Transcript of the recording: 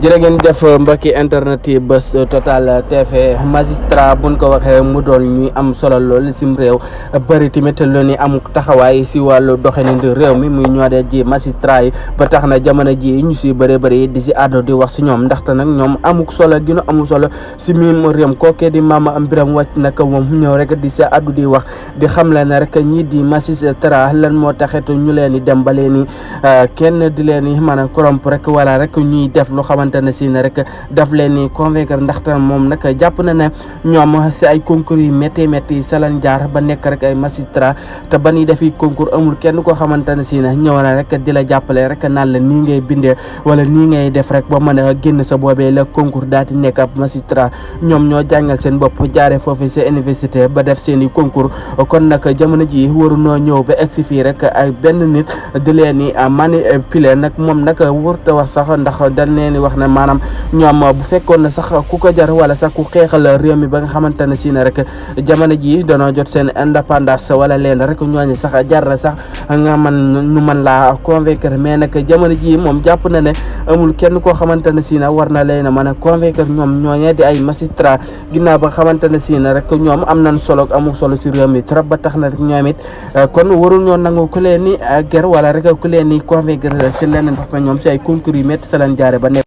jërë ngeen jëf mbokki internet yi Buzz Total TV magistrat buñ ko waxee mu doon ñuy am solo lool sim réew bëri tamit lu ni am taxawaay si wàllu doxalin réew mi muy ñoodee ji magistrat yi ba tax na jamono ji ñu si bëri di si àddu di wax si ñoom ndaxte nag ñoom amuk solo gi nu amul solo si miim réew kookee di Mame Birame Wathie nag moom ñëw rek di si àddu di wax di xamle ne rek ñii di magistrat lan moo taxit ñu leen di dem ba leen ni kenn di leen ni mën a corrompre rek wala rek ñuy def lu xamante ne si ne rek daf leen ni convaincre ndaxte moom nag jàpp na ne ñoom si ay concours yi métti salan jaar ba nekk rek ay magistrat te ba ñuy defi concours amul kenn koo xamante ne si ne ñëw na rek di la jàppale rek naan la nii ngay bindee wala nii ngay def rek ba mën a génn sa boobee la concours daal di nekk ab magistrat ñoom ñoo jàngal seen bopp jaare foofu sa université ba def seen i concours kon nag jamono ji waru noo ñëw ba egsi fii rek ay benn nit di leen ni manipuler nag moom nag wërta wax sax ndax dañ leen wax ne maanaam ñoom bu fekkoon ne sax ku ko jar wala sax ku xeexal réew mi ba nga xamante ne si ne rek jamono ji danoo jot seen indépendance wala leen rek ñooñu sax jar na sax nga ñu mën laa convaincre mais nag jamono ji moom jàpp na ne amul kenn koo xamante ne si ne war na leen a mën a convaincre ñoom ñooñee di ay magistrat ginnaaw ba nga xamante ne si ne rek ñoom am nañ solo amul solo si réew mi trop ba tax na rek ñoom it kon warul ñoo nangu ku leen ni ger wala rek ku leen ni convaincre si leneen ndax ñoom si ay concours yu métti sa leen jaare ba nekk